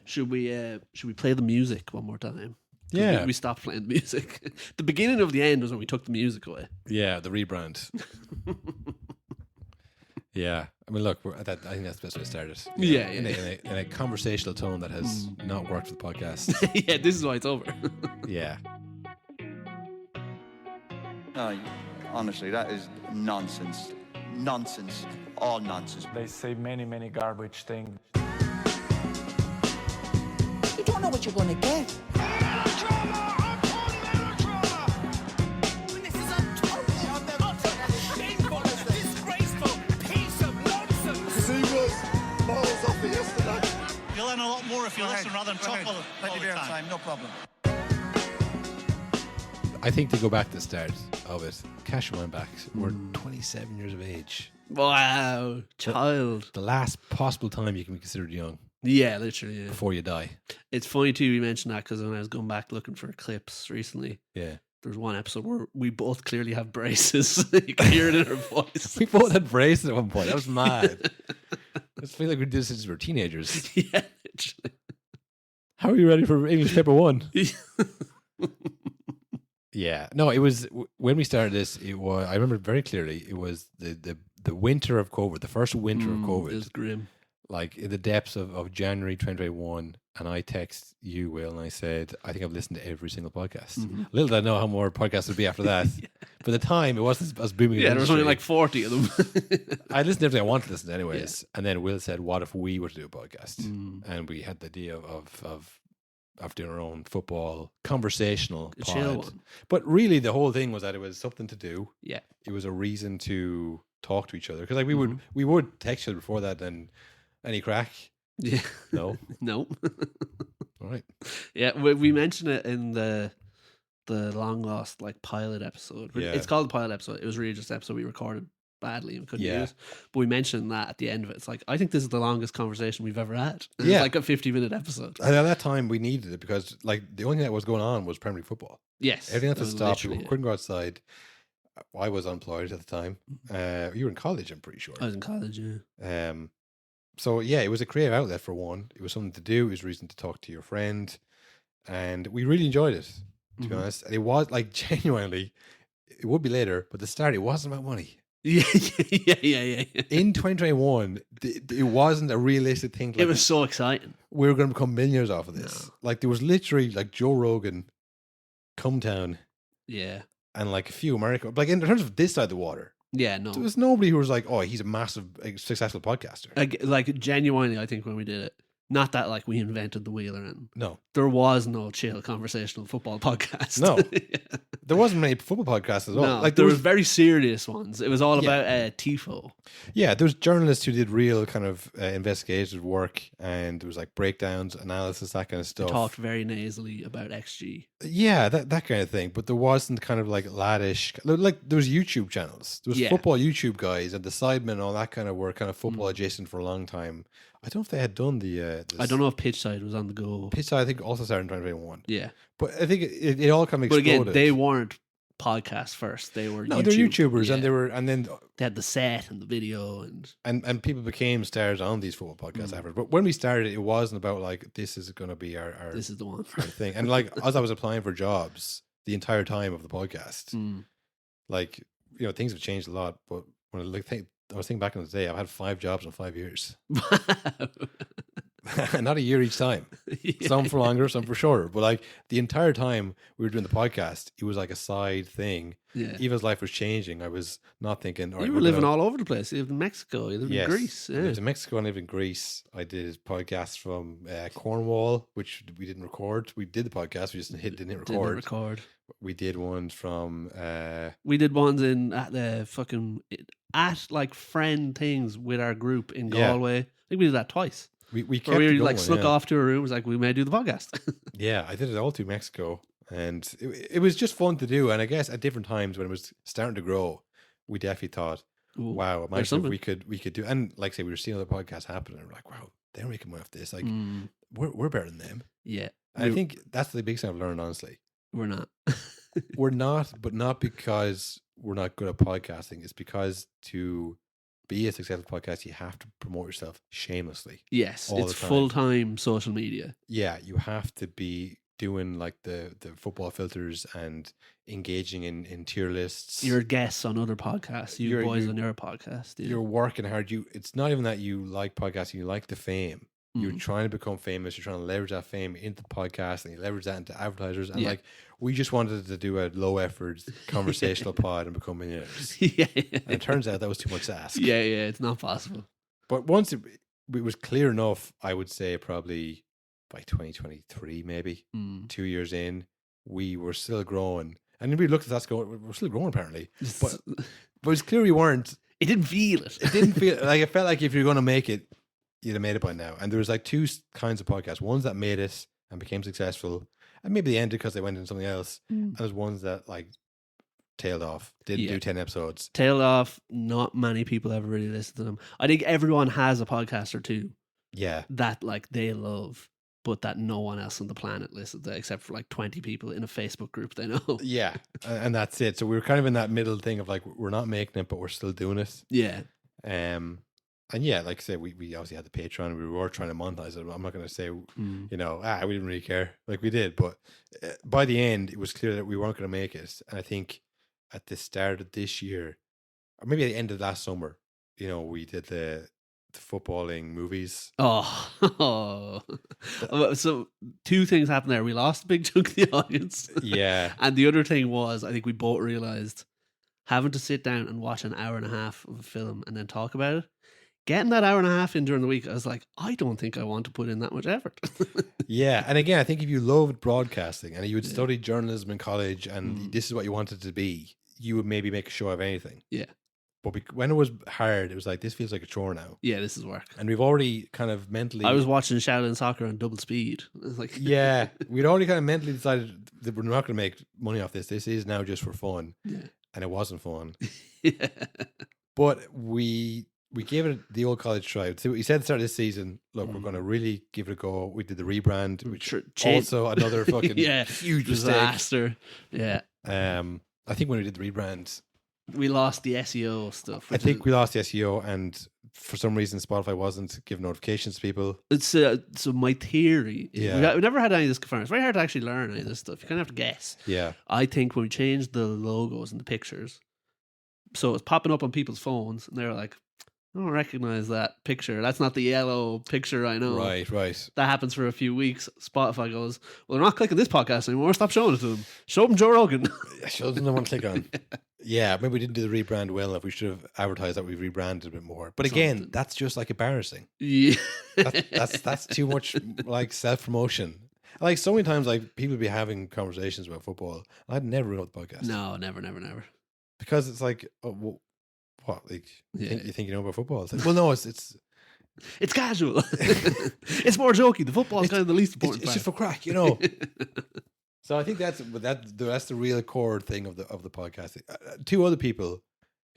Should we play the music one more time? Yeah. We stopped playing the music. The beginning of the end was when we took the music away. Yeah, the rebrand. Yeah. I mean, look, I think that's the best way to start it. Yeah. In a conversational tone that has not worked for the podcast. Yeah, this is why it's over. Yeah. No, honestly, that is nonsense. Nonsense. All nonsense. They say many garbage things. You don't know what you're going to get. This is a shameful, disgraceful piece of nonsense. He was miles off it yesterday. You'll learn a lot more if you listen rather than talk all Plenty the of time. time, no problem. I think to go back to the start of it, Cash went back. We're 27 years of age. Wow, child. The last possible time you can be considered young Yeah, literally. Yeah. before you die. It's funny too you mentioned that because when I was going back looking for clips recently, Yeah. there's one episode where we both clearly have braces. You can hear it in our voice. We both had braces at one point. That was mad. I just feel like we did this since we were teenagers. Yeah, literally. How are you ready for English paper 1? Yeah. No, it was when we started this, it was I remember very clearly, it was the winter of COVID, the first winter of COVID. It was grim. Like in the depths of January 2021, and I text you, Will, and I said, I think I've listened to every single podcast. Little did I know how more podcasts would be after that. Yeah. For the time, it wasn't as booming. Yeah, there was only like 40 of them. I listened to everything I wanted to listen to anyways. Yeah. And then Will said, what if we were to do a podcast? And we had the idea of doing our own football conversational A chill pod. one. But really the whole thing was that it was something to do. Yeah. It was a reason to talk to each other. Because like we would text each other before that, and any crack? Yeah. No. No. All right. Yeah, we mentioned it in the long lost like pilot episode. Yeah. It's called the pilot episode. It was really just an episode we recorded badly and couldn't use. But we mentioned that at the end of it. It's like, I think this is the longest conversation we've ever had. And it's like a 50-minute episode. And at that time we needed it because like the only thing that was going on was Premier League football. Yes. Everything else that was was stopped. literally People it. couldn't go outside. I was unemployed at the time. You were in college, I'm pretty sure. I was in college, yeah. So yeah, it was a creative outlet for one. It was something to do. It was a reason to talk to your friend, and we really enjoyed it. To be honest, and it was like genuinely. It would be later, but the start it wasn't about money. Yeah. In 2021, it wasn't a realistic thing. Like, It was so exciting. we were going to become millionaires off of this. No. Like there was literally like Joe Rogan, Come Town, Yeah. and like a few American. Like in terms of this side of the water, Yeah, no. there was nobody who was like, "Oh, he's a massive, successful podcaster." Like genuinely, I think when we did it, not that like we invented the wheel or anything. No, There was no chill conversational football podcast. No. Yeah. there wasn't many football podcasts at all. No, Like there was very serious ones. It was all Yeah. about TIFO. yeah, there was journalists who did real kind of investigative work, and there was like breakdowns, analysis, that kind of stuff. Talked very nasally about XG. Yeah, that kind of thing. But there wasn't kind of like laddish. Like there was YouTube channels. There was Yeah. football YouTube guys, and the Sidemen and all that kind of were kind of football adjacent for a long time. I don't know if they had done the. I don't know if Pitchside was on the go. Pitch Side, I think also started in 2021. Yeah, But I think it all kind of but exploded. again, they weren't podcasts first. They were no, they're YouTubers, Yeah. and then They had the set and the video and people became stars on these football podcasts afterwards. But when we started, it wasn't about like this is going to be our this is the one. our thing. And like as I was applying for jobs the entire time of the podcast, like things have changed a lot. But when I was thinking back in the day, I've had 5 jobs in 5 years, not a year each time. Yeah. Some for longer, some for shorter. But like the entire time we were doing the podcast, it was like a side thing. Yeah. Even as life was changing, I was not thinking. All right, You were living all over the place. You lived in Mexico. You lived in Greece. I Yeah. lived in Mexico and lived in Greece. I did podcasts from Cornwall, which we didn't record. We did the podcast, we just didn't record. Didn't record. We did ones from We did ones at the fucking like friend things with our group in Yeah. Galway. I think we did that twice. we kept Where we it like going, snuck yeah. off to a room. It was like, we may do the podcast. Yeah, I did it all through Mexico, and it was just fun to do. And I guess at different times when it was starting to grow, we definitely thought, Ooh, "Wow, there's imagine if something. we could do." And like I say, we were seeing other podcasts happening, and we're like, "Wow, they're making money off this. Like, we're better than them." Yeah. And I think that's the biggest thing I've learned, honestly. We're not. We're not, but not because we're not good at podcasting. It's because to be a successful podcast, you have to promote yourself shamelessly. Yes, all it's the time. full-time social media. Yeah, you have to be doing like the football filters and engaging in tier lists. You're guests on other podcasts. You You're- boys you- on your podcast. Yeah. You're working hard. It's not even that you like podcasting, you like the fame. You're trying to become famous. You're trying to leverage that fame into the podcast, and you leverage that into advertisers. And Yeah. like, we just wanted to do a low effort conversational pod and become millionaires. yeah, And it turns out that was too much to ask. yeah, it's not possible. But once it was clear enough, I would say probably by 2023, maybe 2 years in, we were still growing. And we looked at that going, we're still growing apparently. But it's clear we weren't. It didn't feel it. It didn't feel like, it felt like if you're going to make it, you'd have made it by now. And there was like two kinds of podcasts. Ones that made it and became successful, and maybe they ended because they went into something else. And there's ones that like tailed off, didn't do 10 episodes. Tailed off. Not many people ever really listen to them. I think everyone has a podcast or two Yeah. that like they love, but that no one else on the planet listens to, except for like 20 people in a Facebook group they know. Yeah. And that's it. So we were kind of in that middle thing of like, we're not making it, but we're still doing it. Yeah. And yeah, like I said, we obviously had the Patreon. We were trying to monetize it. I'm not going to say, we didn't really care. Like we did. But by the end, it was clear that we weren't going to make it. And I think at the start of this year, or maybe at the end of last summer, we did the footballing movies. Oh. So two things happened there. We lost a big chunk of the audience. Yeah. And the other thing was, I think we both realized having to sit down and watch an hour and a half of a film and then talk about it. Getting that hour and a half in during the week, I was like, I don't think I want to put in that much effort. Yeah. And again, I think if you loved broadcasting and you would study journalism in college and this is what you wanted to be, you would maybe make a show of anything. Yeah. But when it was hard, it was like, this feels like a chore now. Yeah, this is work. And we've already kind of mentally... I was watching Shaolin Soccer on double speed. I was like, Yeah. We'd already kind of mentally decided that we're not going to make money off this. This is now just for fun. Yeah. And it wasn't fun. Yeah. But we gave it the old college try. So we said at the start of this season, look, we're going to really give it a go. We did the rebrand, which also another fucking huge disaster. Mistake. Yeah. I think when we did the rebrand, we lost the SEO stuff. I think we lost the SEO, and for some reason Spotify wasn't giving notifications to people. It's so my theory. Yeah. We never had any of this confirmed. It's very hard to actually learn any of this stuff. You kind of have to guess. Yeah. I think when we changed the logos and the pictures, so it's popping up on people's phones, and they're like, I don't recognize that picture. That's not the yellow picture I know. Right. That happens for a few weeks. Spotify goes, well, they're not clicking this podcast anymore. Stop showing it to them. Show them Joe Rogan. Show them the one to click on. Yeah, maybe we didn't do the rebrand well enough. We should have advertised that we've rebranded a bit more. But again, that's just like embarrassing. Yeah. That's too much like self-promotion. Like so many times, like people be having conversations about football. I'd never wrote the podcast. No, never. Because it's like, oh, well, what? Like, Yeah. you think you know about football? It's like, well, no, it's casual. It's more jokey. The football is kind of the least important it's part. just for crack. So I think that's the real core thing of the podcasting. Two other people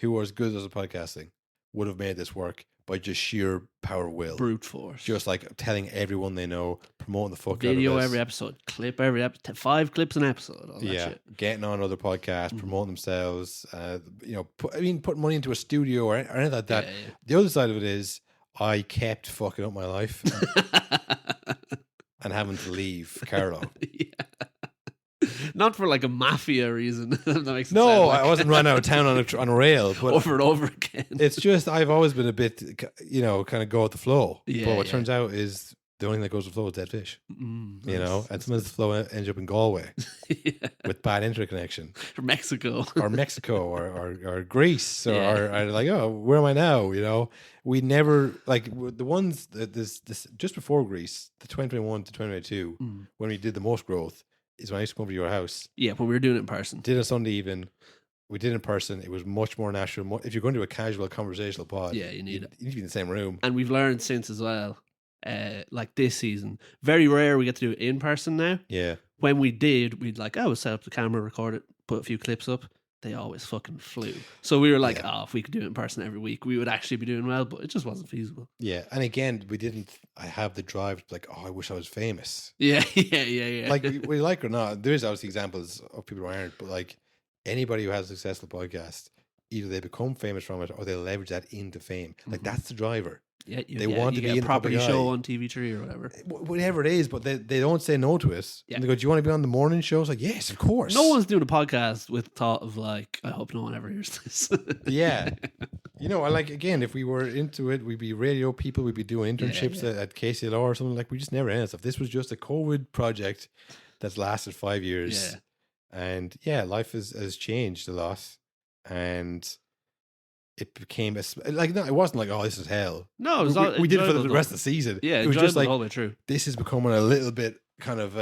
who were as good as the podcasting would have made this work by just sheer power of will, Brute force. just like telling everyone they know, promoting the fuck Video out of it. every episode, clip every episode, 5 clips an episode. All that shit. Getting on other podcasts, promoting themselves. Putting money into a studio or anything like that. Yeah. The other side of it is I kept fucking up my life and having to leave Carlo. Yeah. Not for like a mafia reason. That makes it No, sound like I wasn't run out of town on a rail, but over and over again. it's just I've always been a bit, kind of go with the flow. Yeah, but what yeah. turns out is the only thing that goes with the flow is dead fish. Nice. And sometimes the flow ends up in Galway Yeah. with bad interconnection, From Mexico. or Mexico, or Greece, or, Yeah. or like, oh, where am I now? We never like the ones that this just before Greece, the 2021 to 2022, when we did the most growth. Is when I used to come over to your house. Yeah, when we were doing it in person. Did it on Sunday evening. We did it in person. It was much more natural. If you're going to a casual conversational pod, Yeah, you need it. You need to be in the same room. And we've learned since as well, like this season, very rare we get to do it in person now. Yeah. When we did, we'd like, we'll set up the camera, record it, put a few clips up. They always fucking flew. So we were like, if we could do it in person every week, we would actually be doing well, but it just wasn't feasible. Yeah. And again, I have the drive to like, I wish I was famous. Yeah. Like, whether you like it or not, there's obviously examples of people who aren't, but like anybody who has a successful podcast, either they become famous from it or they leverage that into fame. Like that's the driver. Yeah, They want to you be get in a the property public show eye. on TV3 or whatever. Whatever it is, but they don't say no to it. Yeah. And they go, "Do you want to be on the morning show?" It's like, yes, of course. No one's doing a podcast with the thought of like, I hope no one ever hears this. Yeah. You know, I like, again, if we were into it, we'd be radio people, we'd be doing internships at KCLR or something. Like, we just never ended stuff. This was just a COVID project that's lasted 5 years. Yeah. And yeah, life has changed a lot. And it became like, no, it wasn't like, oh, this is hell. No, it was we did it for the enjoyable rest of though. the season. Yeah, it was just like, all the way through. this is becoming a little bit kind of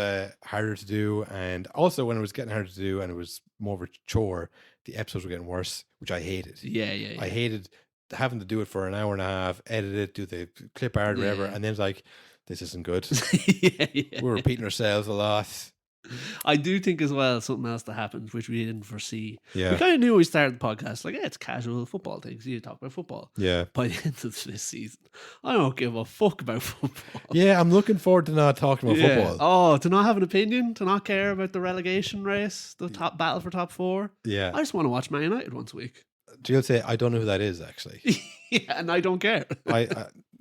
harder to do. And also, when it was getting harder to do and it was more of a chore, the episodes were getting worse, which I hated. Yeah. I hated having to do it for an hour and a half, edit it, do the clip art, whatever, Yeah. and then it's like, this isn't good. yeah. We're repeating ourselves a lot. I do think as well something else that happened which we didn't foresee. Yeah. We kind of knew when we started the podcast, like, yeah, it's casual football things. You talk about football. Yeah. By the end of this season, I don't give a fuck about football. Yeah, I'm looking forward to not talking about football. Oh, to not have an opinion, to not care about the relegation race, the top battle for top four. Yeah. I just want to watch Man United once a week. Jill say, I don't know who that is, actually. Yeah, and I don't care.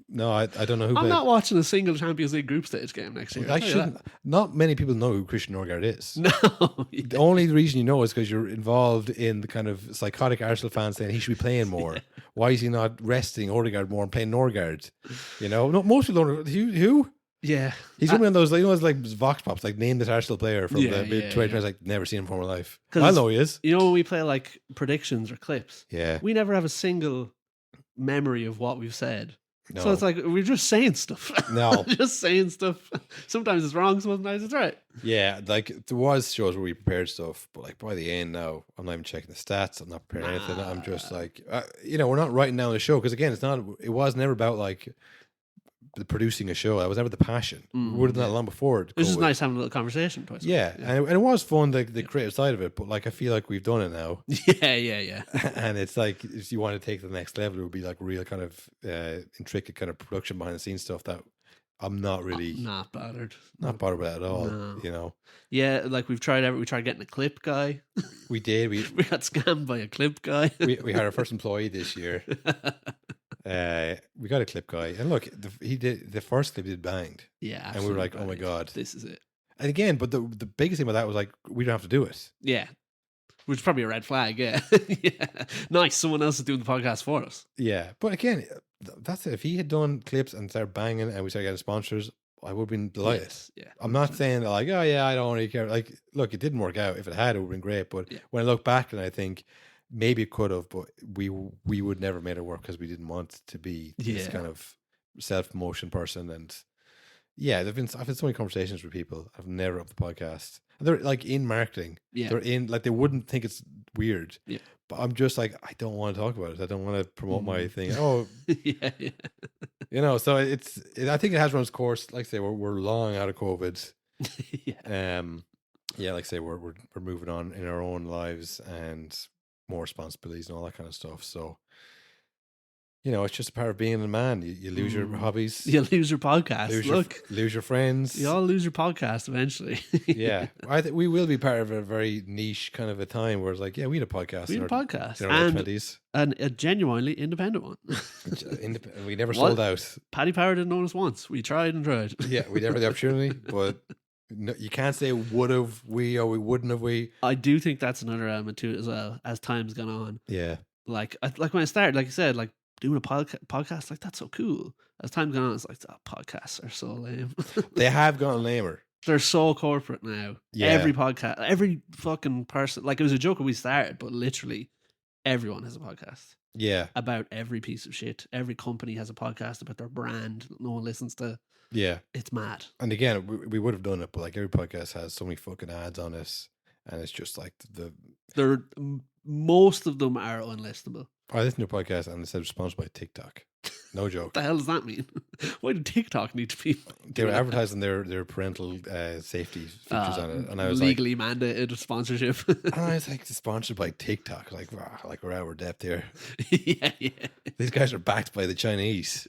No, I don't know who. I'm not watching a single Champions League group stage game next year. I I'll tell you shouldn't. Not many people know who Christian Norgard is. that. No. The only reason you know is because you're involved in the kind of psychotic Arsenal fans saying he should be playing more. Why is he not resting Odegaard more and playing Norgard? You know, no, most people don't know. Who? Yeah. He's one of those, you know, it's like Vox Pops, like name this Arsenal player from Yeah, the mid yeah, 2020s. yeah. Like, never seen him before in my life. 'Cause I know he is. You know, when we play like predictions or clips, Yeah. we never have a single memory of what we've said. No. So it's like we're just saying stuff. No. Just saying stuff. Sometimes it's wrong, sometimes it's right. Yeah, like there was shows where we prepared stuff, but like by the end now, I'm not even checking the stats. I'm not preparing anything. I'm just like, you know, we're not writing down the show because again, it was never about like the producing a show. That was never the passion. We would have done that long before. It's just nice having a little conversation twice. Yeah, and it was fun, the creative side of it. But like, I feel like we've done it now, Yeah. and it's like if you want to take it to the next level, it would be like real kind of intricate kind of production behind the scenes stuff that I'm not really Not bothered. not bothered with at all. No. You know, Yeah, like we tried getting a clip guy. we did. We got scammed by a clip guy. We had our first employee this year. We got a clip guy, and look, he did the first clip. He did banged, Yeah. and we were like, absolutely "Oh my brilliant. god!" This is it. And again, but the biggest thing about that was like, we don't have to do it. Yeah. Which is probably a red flag, yeah. Yeah. Nice, someone else is doing the podcast for us. Yeah, but again, that's it. If he had done clips and started banging, and we started getting sponsors, I would have been delighted. Yes, yeah. I'm not saying that like, oh yeah, I don't really care. Like, look, it didn't work out. If it had, it would have been great. But Yeah. when I look back, and I think maybe it could have, but we would never made it work because we didn't want to be this Yeah. kind of self promotion person. And yeah, I've had so many conversations with people. I've never up the podcast. And they're like in marketing. Yeah. They're in like they wouldn't think it's weird. Yeah. But I'm just like, I don't want to talk about it. I don't want to promote my thing. Oh, yeah. you know, so I think it has run its course. Like I say, we're long out of COVID. Yeah. Yeah, like I say, we're moving on in our own lives and more responsibilities and all that kind of stuff. So, you know, it's just a part of being a man. You lose your hobbies, You lose your podcast. lose your friends. You all lose your podcast eventually. Yeah, I think we will be part of a very niche kind of a time where it's like, yeah, we had a podcast. We had a in our- podcast. in our late And 20s. a genuinely independent one. We never What? sold out. Paddy Power didn't own us once. We tried and tried. Yeah, we never had the opportunity, but no, you can't say would have we or we wouldn't have we. I do think that's another element to it as well. As time's gone on, Yeah, like when I started, like I said, like doing a podcast, like that's so cool. As time's gone on, it's like, oh, podcasts are so lame. they have gotten lamer. They're so corporate now. Yeah. Every podcast, every fucking person, like it was a joke when we started, but literally everyone has a podcast Yeah, about every piece of shit. Every company has a podcast about their brand that no one listens to. yeah. It's mad. And again, we would have done it, but like every podcast has so many fucking ads on it, and it's just like Most of them are unlistenable. I listened to a podcast and it said sponsored by TikTok. No joke. What the hell does that mean? Why did TikTok need to be? They were advertising their parental safety features on it, and I was legally mandated sponsorship. and I was like, sponsored by TikTok. Like, wow, like we're out of depth here. yeah. These guys are backed by the Chinese.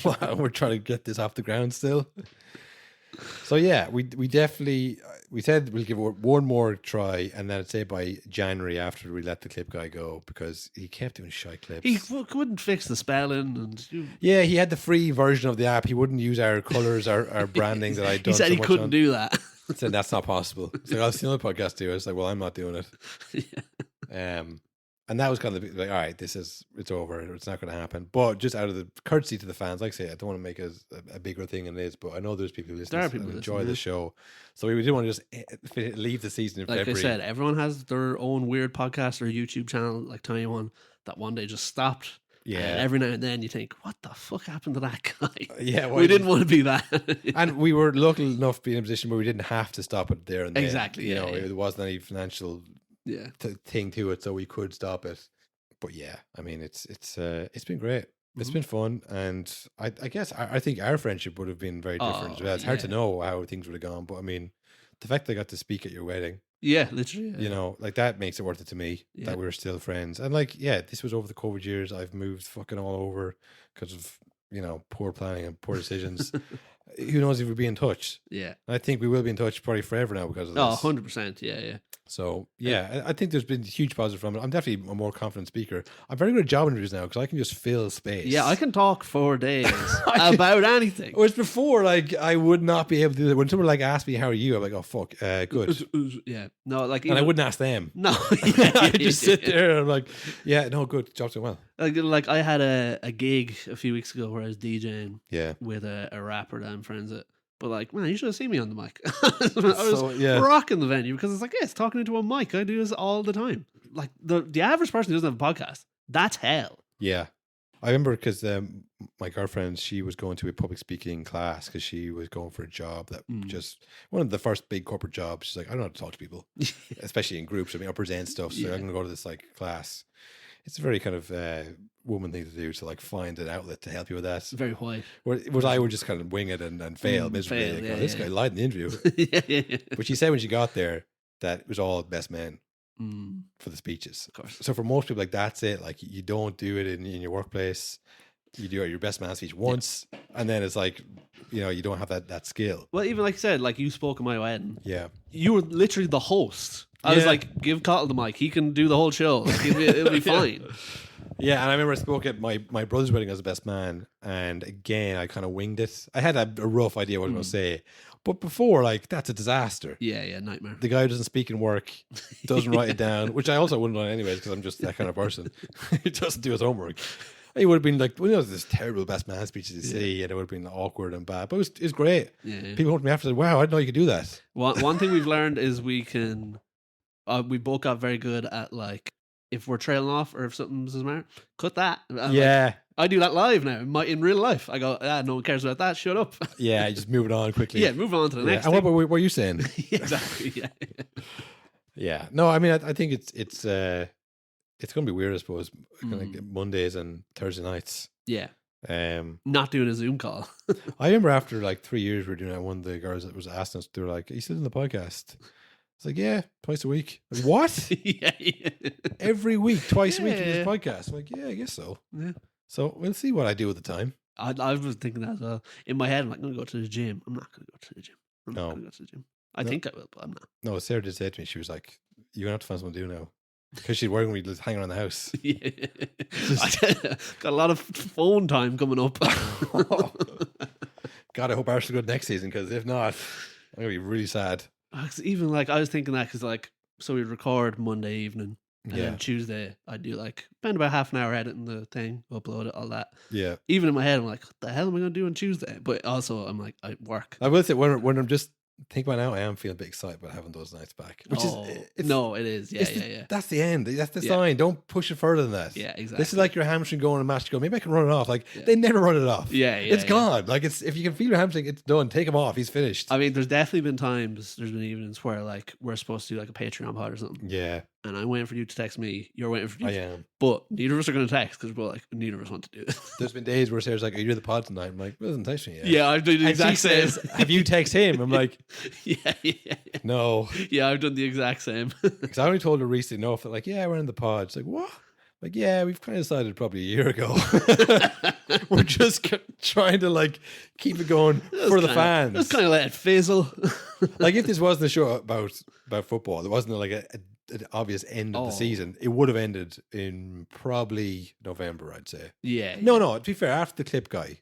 Wow, we're trying to get this off the ground still. So yeah, we definitely we said we'll give it one more try, and then I'd say by January after we let the clip guy go because he kept doing shy clips. He couldn't fix the spelling, and Yeah, he had the free version of the app. He wouldn't use our colours, our branding that I'd done. he said so he much couldn't on. do that. I said that's not possible. So I'll see another podcast do it. It's like, well, I'm not doing it. And that was kind of like, all right, it's over. It's not going to happen. But just out of the courtesy to the fans, like I say, I don't want to make it a bigger thing than it is. But I know there's people who listen and enjoy the show, so we didn't want to just leave the season in February. Like I said, everyone has their own weird podcast or YouTube channel, like Tiny One, that one day just stopped. Yeah. And every now and then you think, what the fuck happened to that guy? Yeah, we didn't want to be that. And we were lucky enough to be in a position where we didn't have to stop it there and then. Exactly. You know, there wasn't any financial thing to it, so we could stop it. But yeah, I mean, it's been great. It's been fun, and I guess I think our friendship would have been very different as well. It's hard to know how things would have gone, but I mean, the fact that I got to speak at your wedding, literally, you know, like that makes it worth it to me that we're still friends. And like, this was over the COVID years. I've moved fucking all over because of, you know, poor planning and poor decisions. Who knows if we'll be in touch? Yeah, I think we will be in touch probably forever now because of this. 100%. Yeah. So I think there's been huge positive from it. I'm definitely a more confident speaker. I'm very good at job interviews now because I can just fill space. Yeah, I can talk for days about anything. Whereas before, like, I would not be able to do that. When someone like asked me how are you, I'm like, oh fuck, good. Yeah, no, like, And I wouldn't ask them. No, I just sit there and I'm like, yeah, no, good, job's going well. Like I had a gig a few weeks ago where I was DJing with a rapper that I'm friends with. But like, man, you should have seen me on the mic. I was rocking the venue because it's like, it's talking into a mic. I do this all the time. Like the average person who doesn't have a podcast, that's hell. Yeah. I remember because my girlfriend, she was going to a public speaking class because she was going for a job that just one of the first big corporate jobs. She's like, I don't know how to talk to people, especially in groups. I mean, I present stuff. So I'm going to go to this like class. It's a very kind of woman thing to do to like find an outlet to help you with that. It's very white. Whereas I would just kind of wing it and fail miserably. This guy lied in the interview. But she said when she got there that it was all best men for the speeches. Of course. So for most people, like that's it. Like you don't do it in your workplace. You do your best man speech once, and then it's like, you know, you don't have that skill. Well, even like I said, like you spoke at my wedding. Yeah. You were literally the host. I was like, give Cathal the mic. He can do the whole show. Like, it'll be fine. Yeah, and I remember I spoke at my brother's wedding as the best man, and again, I kind of winged it. I had a rough idea what I was going to say, but before, like, that's a disaster. Yeah, nightmare. The guy who doesn't speak in work, doesn't write it down, which I also wouldn't have done anyways because I'm just that kind of person. He doesn't do his homework. He would have been like, well, you know, this terrible best man speeches you see, and it would have been awkward and bad, but it was great. Yeah. People come to me after and said, wow, I didn't know you could do that. One thing we've learned is we can... we both got very good at like if we're trailing off or if something's smart, cut that. Like, I do that live now in real life. I go, no one cares about that. Shut up. Yeah, just move it on quickly. Yeah, move on to the next. And what were you saying? Exactly. Yeah. Yeah. No, I mean, I think it's going to be weird, I suppose. Like Mondays and Thursday nights. Yeah. Not doing a Zoom call. I remember after like 3 years we were doing it, one of the girls that was asking us, they were like, are you still in the podcast? It's like, yeah, twice a week. Like, what? Yeah. Every week, twice a week in this podcast. I'm like, yeah, I guess so. Yeah. So we'll see what I do at the time. I was thinking that as well. In my head, I'm like, I'm going to go to the gym. I'm not going to go to the gym. I'm not going to go to the gym. I think I will, but I'm not. No, Sarah did say to me, she was like, you're going to have to find something to do now. Because she's working with me hang around the house. Yeah. Got a lot of phone time coming up. God, I hope Arsenal go next season, because if not, I'm going to be really sad. Even like, I was thinking that because like, so we'd record Monday evening. And then Tuesday, I'd do like, spend about half an hour editing the thing, upload it, all that. Yeah. Even in my head, I'm like, what the hell am I going to do on Tuesday? But also, I'm like, I work. I will say, when I'm just thinking about now, I am feeling a bit excited about having those nights back. Which it is. Yeah. That's the end. That's the sign. Don't push it further than that. Yeah, exactly. This is like your hamstring going on a match. You go, maybe I can run it off. Like, they never run it off. Yeah. It's gone. Like, if you can feel your hamstring, it's done. Take him off. He's finished. I mean, there's definitely been times, there's been evenings where like, we're supposed to do like a Patreon pod or something. Yeah. And I'm waiting for you to text me. You're waiting for you. I am. But neither of us are going to text because we're like, neither of us want to do it. There's been days where Sarah's like, are you doing the pod tonight? I'm like, well, doesn't text me yet. Yeah, I've done the exact same. Says, have you text him? I'm like, yeah. No. Yeah, I've done the exact same. Because I only told her recently enough that like, yeah, we're in the pod. She's like, what? Like, yeah, we've kind of decided probably a year ago. We're just trying to like keep it going for the fans. Just kind of let it fizzle. Like if this wasn't a show about football, there wasn't like an obvious end of the season. It would have ended in probably November, I'd say. Yeah. No. To be fair, after the clip guy,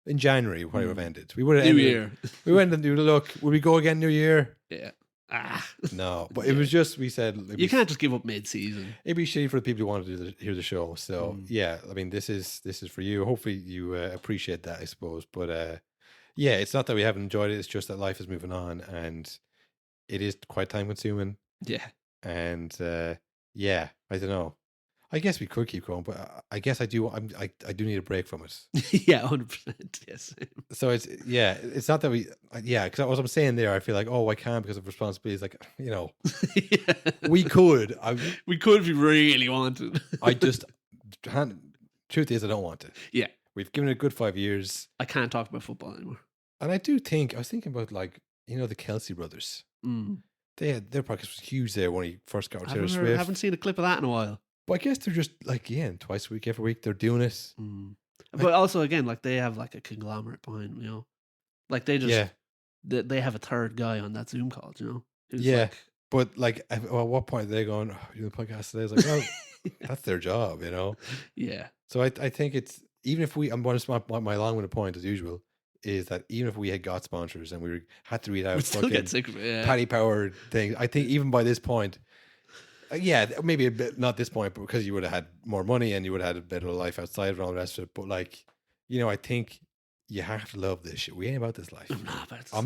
in January, we probably would have ended. We would have New ended. Year. We went and do look. Would we go again New Year? Yeah. No, but it was just we said you can't just give up mid-season. It'd be shitty for the people who want to hear the show. So yeah, I mean this is for you. Hopefully you appreciate that, I suppose. But yeah, it's not that we haven't enjoyed it. It's just that life is moving on, and it is quite time consuming. Yeah, and yeah, I don't know. I guess we could keep going, but I guess I do. I do need a break from it. Yeah, 100%. Yes. So it's not that we. Yeah, because what I'm saying there, I feel like I can't because of responsibilities. Like we could. We could if we really wanted. I just. Truth is, I don't want to. Yeah, we've given it a good 5 years. I can't talk about football anymore. And I do think I was thinking about like the Kelsey brothers. Their podcast was huge there when he first got with Taylor Swift. I haven't seen a clip of that in a while. But I guess they're just like, twice a week, every week, they're doing it. But also, again, like they have like a conglomerate behind, like they just, they have a third guy on that Zoom call, but like, at what point are they going, you're the podcast today? It's like, well, that's their job, Yeah. So I think it's, even if my long-winded point as usual, is that even if we had got sponsors and we had to read out fucking Paddy Power things, I think even by this point, maybe a bit, not this point, but because you would have had more money and you would have had a better life outside and all the rest of it. But like, I think you have to love this shit. We ain't about this life. I'm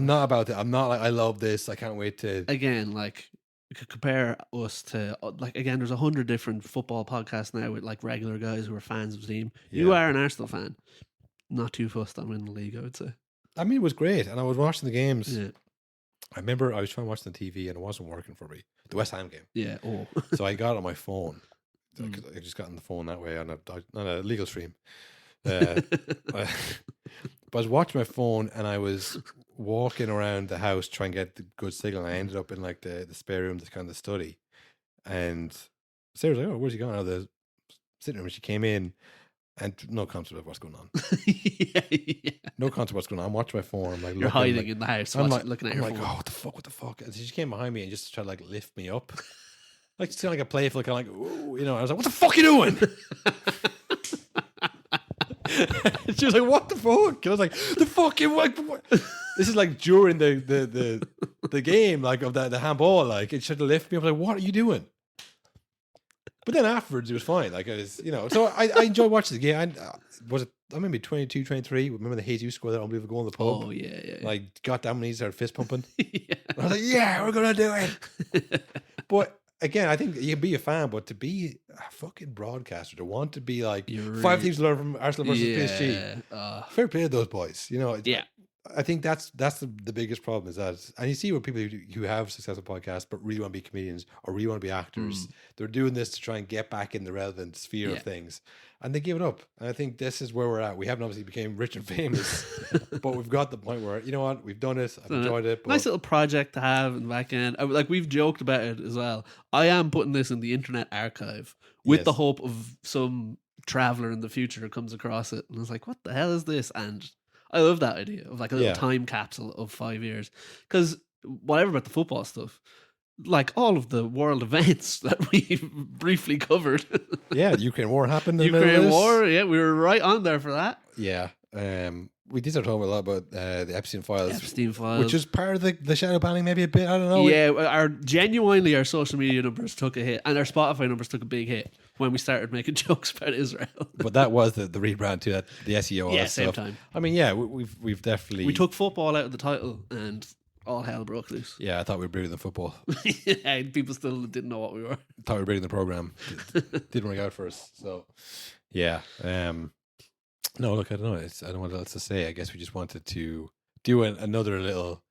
not about it. I'm not like, I love this. I can't wait to. Again, like, you could compare us to, like, again, there's 100 different football podcasts now with like regular guys who are fans of the team. Yeah. You are an Arsenal fan. Not too fussed on winning the league, I would say. I mean, it was great. And I was watching the games. Yeah. I remember I was trying to watch the TV and it wasn't working for me. The West Ham game. Yeah. Oh. So I got it on my phone. I just got on the phone that way on a legal stream. But I was watching my phone and I was walking around the house trying to get the good signal. And I ended up in like the spare room, this kind of the study. And Sarah was like, "Oh, where's he going?" Out of the sitting room. And she came in. And no concept of what's going on. No concept of what's going on. I'm watching my phone. I'm like, you're hiding in the house. I'm like, looking at your phone. I'm like, what the fuck? And she came behind me and just tried to like lift me up. Like, it's kind of like a playful, kind of like, ooh, I was like, what the fuck are you doing? And she was like, what the fuck? And I was like, the fucking what? This is like during the game, like of the handball. Like, it tried to lift me up. I was like, what are you doing? But then afterwards, it was fine. Like, I was, so I enjoyed watching the game. I maybe 22, 23. Remember the Jesus score that unbelievable goal in the pub? Oh, yeah. Like, got down when he started fist pumping. Yeah. I was like, yeah, we're going to do it. But again, I think you can be a fan, but to be a fucking broadcaster, to want to be like, five things to learn from Arsenal versus PSG. Fair play to those boys. Yeah. I think that's the biggest problem is that, and you see what people who have successful podcasts but really want to be comedians or really want to be actors, they're doing this to try and get back in the relevant sphere of things, and they give it up. And I think this is where we're at. We haven't obviously became rich and famous, but we've got the point where, you know what, we've done it. I've enjoyed it. Nice little project to have in the back end. Like, we've joked about it as well. I am putting this in the Internet Archive with the hope of some traveler in the future comes across it and is like, what the hell is this? And I love that idea of like a little time capsule of 5 years. Because whatever about the football stuff, like all of the world events that we briefly covered. Yeah, the Ukraine war happened. Ukraine war, we were right on there for that. Yeah. We did start talking a lot about the Epstein files. Which is part of the shadow banning, maybe a bit. I don't know. Yeah, our social media numbers took a hit and our Spotify numbers took a big hit when we started making jokes about Israel. But that was the rebrand to that, the SEO. Yeah, same time. I mean, we've definitely... We took football out of the title and all hell broke loose. Yeah, I thought we were bigger than football. Yeah, people still didn't know what we were. Thought we were bigger than the program. Didn't work out for us. So, yeah. No, look, I don't know. I don't know what else to say. I guess we just wanted to do another little...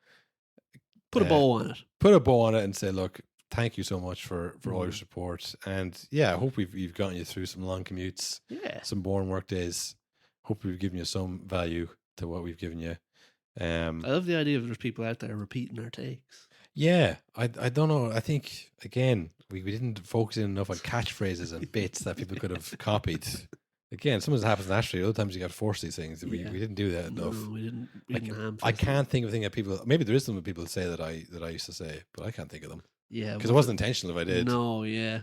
Put a bow on it. Put a bow on it and say, look, thank you so much for all your support. And yeah, I hope we've gotten you through some long commutes, some boring work days. Hope we've given you some value to what we've given you. I love the idea of there's people out there repeating our takes. Yeah, I don't know. I think, again, We didn't focus in enough on catchphrases and bits that people could have copied. Again, sometimes it happens naturally. Other times you got to force these things. We didn't do that enough. No, we didn't. I can't think of a thing that people. Maybe there is some people say that I used to say, but I can't think of them. Yeah, because it wasn't intentional if I did. No, yeah.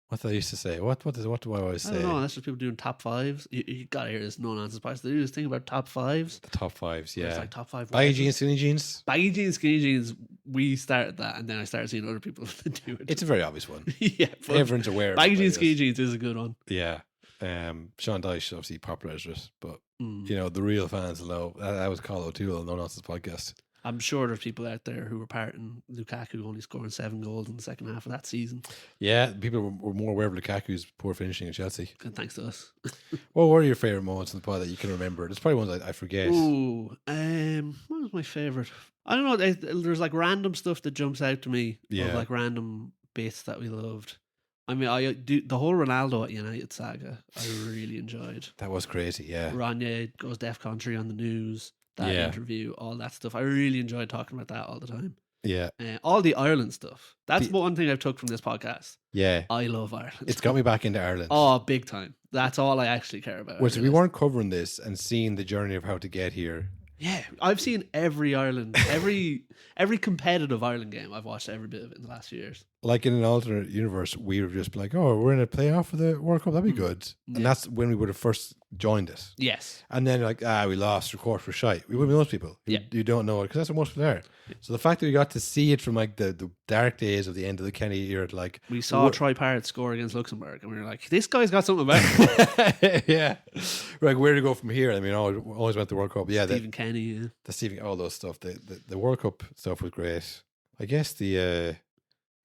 What did I used to say? What do I always say? I don't know. That's just people doing top fives. You gotta hear this no-nonsense podcast. They do this thing about top fives. The top fives, yeah. It's like top 5. Baggy jeans, skinny jeans. Baggy jeans, skinny jeans. We started that, and then I started seeing other people do it. It's a very obvious one. Yeah, everyone's aware. Baggy jeans, skinny jeans is a good one. Yeah. Sean Dyche obviously popularized it, but the real fans will know that was Carl O'Toole, No Nonsense Podcast. I'm sure there's people out there who were parting Lukaku only scoring 7 goals in the second half of that season. Yeah, people were more aware of Lukaku's poor finishing at Chelsea. And thanks to us. What were your favourite moments in the pod that you can remember? There's probably ones I forget. Ooh, what was my favourite? I don't know. There's like random stuff that jumps out to me. Yeah. Of like random bits that we loved. I mean, I do the whole Ronaldo at United saga. I really enjoyed. That was crazy. Yeah. Rania goes deaf country on the news. That interview, all that stuff. I really enjoyed talking about that all the time. Yeah. All the Ireland stuff. That's one thing I've took from this podcast. Yeah. I love Ireland. It's got me back into Ireland. Oh, big time. That's all I actually care about. Well, so we weren't covering this and seeing the journey of how to get here. Yeah. I've seen every Ireland, every competitive Ireland game. I've watched every bit of it in the last few years. Like in an alternate universe, we would just be like, oh, we're in a playoff for the World Cup. That'd be good. And that's when we would have first joined it. Yes. And then like, we lost, of course, we're shite. We would be those people. You don't know it because that's what most people are. Yeah. So the fact that we got to see it from like the dark days of the end of the Kenny era, like we saw Troy Parrott score against Luxembourg and we were like, this guy's got something about him. Yeah. We're like, where to go from here? I mean, always went to the World Cup. Yeah. Stephen Kenny, yeah. The Stephen, all those stuff. The World Cup stuff was great. I guess the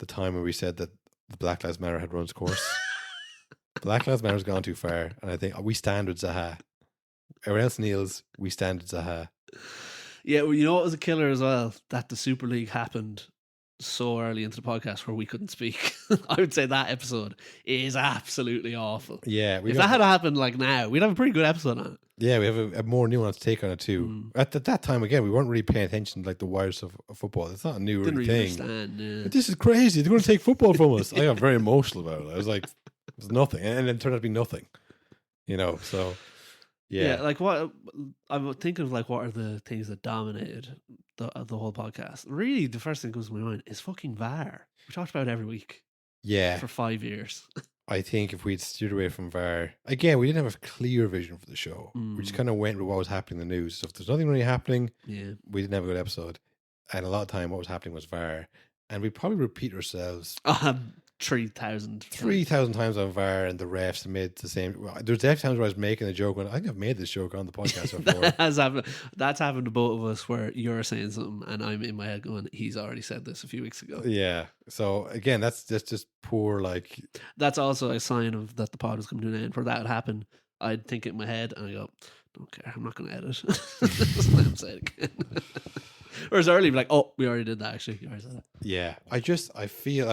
time when we said that the Black Lives Matter had run its course. Black Lives Matter's gone too far, and I think we stand with Zaha. Everyone else kneels, we stand with Zaha. Yeah, well, you know what was a killer as well? That the Super League happened so early into the podcast where we couldn't speak. I would say that episode is absolutely awful. Yeah. If that had happened like now, we'd have a pretty good episode on it. Yeah, we have a more nuanced take on it too. At that time, again, we weren't really paying attention to like the wires of football. It's not a new Didn't really thing. Understand, yeah. This is crazy. They're going to take football from us. I got very emotional about it. I was like, it was nothing. And then it turned out to be nothing. So... Yeah, like what I'm thinking of, like what are the things that dominated the whole podcast? Really, the first thing that comes to my mind is fucking VAR. We talked about it every week. Yeah, for 5 years. I think if we'd steered away from VAR, again, we didn't have a clear vision for the show. We just kind of went with what was happening in the news. So if there's nothing really happening, we didn't have a good episode. And a lot of time, what was happening was VAR, and we probably repeat ourselves. 3,000 times on VAR, and the refs made the same. There's definitely times where I was making a joke. I think I've made this joke on the podcast before. That's happened to both of us, where you're saying something and I'm in my head going, he's already said this a few weeks ago. Yeah. So again, that's just poor. Like that's also a sign of that the pod was coming to an end. Where that would happen, I'd think it in my head and I go, don't care, I'm not going to edit. Just let him say it again. Whereas early, be like, oh, we already did that. Actually, you already said that. Yeah. I feel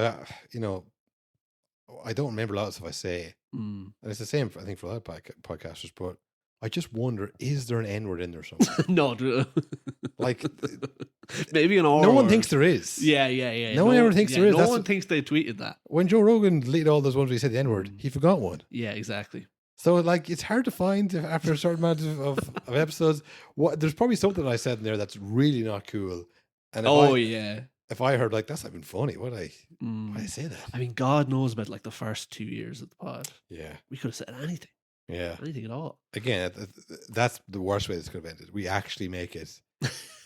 I don't remember a lot of stuff I say. And it's the same, I think, for a lot of podcasters, but I just wonder, is there an N-word in there somewhere? No. Like, maybe an R. No one thinks there is. Yeah. No one ever thinks there is. No one thinks they tweeted that. When Joe Rogan deleted all those ones where he said the N-word, he forgot one. Yeah, exactly. So, like, it's hard to find after a certain amount of episodes. There's probably something I said in there that's really not cool. And if I heard, like, that's not even funny, why'd I say that? I mean, God knows about, like, the first 2 years of the pod. Yeah. We could have said anything. Yeah. Anything at all. Again, that's the worst way this could have ended. We actually make it.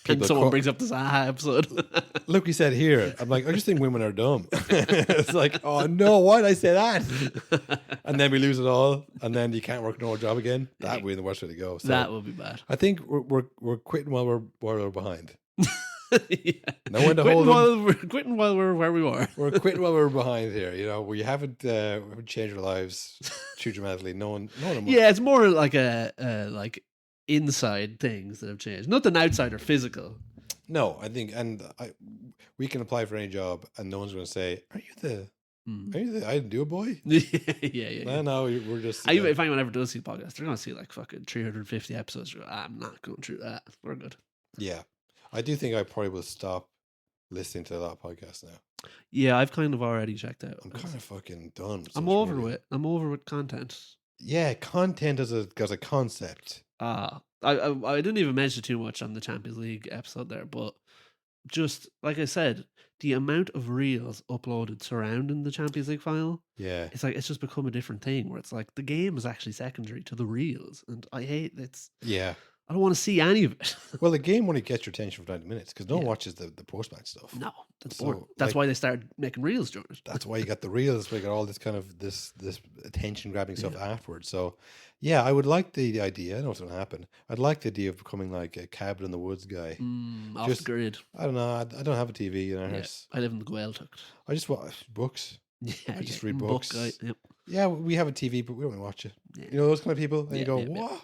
And someone brings up the Zaha episode. Look, he said here. I'm like, I just think women are dumb. It's like, oh no, why did I say that? And then we lose it all, and then you can't work no job again. That would be the worst way to go. So that would be bad. I think we're quitting while we're behind. Yeah. No one to hold them. We're quitting while we're where we were. We're quitting while we're behind here. We haven't changed our lives too dramatically. No one. Yeah, it's more like like inside things that have changed, nothing outside or physical. No, I think, we can apply for any job, and no one's going to say, "Are you the I didn't do a boy?" Yeah. No, we're just. If anyone ever does see the podcast, they're going to see like fucking 350 episodes. I'm not going through that. We're good. Yeah. I do think I probably will stop listening to a lot of podcasts now. Yeah, I've kind of already checked out. I'm kind of fucking done. I'm over with content. Yeah, content as a concept. I didn't even mention too much on the Champions League episode there, but just like I said, the amount of reels uploaded surrounding the Champions League final, it's like it's just become a different thing where it's like the game is actually secondary to the reels, and I hate it's. Yeah. I don't want to see any of it. Well, the game only gets your attention for 90 minutes because no one watches the post-match stuff. No, that's boring. That's why they started making reels during it. That's why you got the reels. That's why you got all this kind of this attention-grabbing stuff afterwards. So, yeah, I would like the idea. I know what's going to happen. I'd like the idea of becoming like a cabin in the woods guy. Off the grid. I don't know. I don't have a TV in our house. I live in the Gaeltacht. I just watch books. Yeah, I just read books. Book guy, yep. Yeah, we have a TV, but we don't want to watch it. Yeah. You know those kind of people? And you go, what?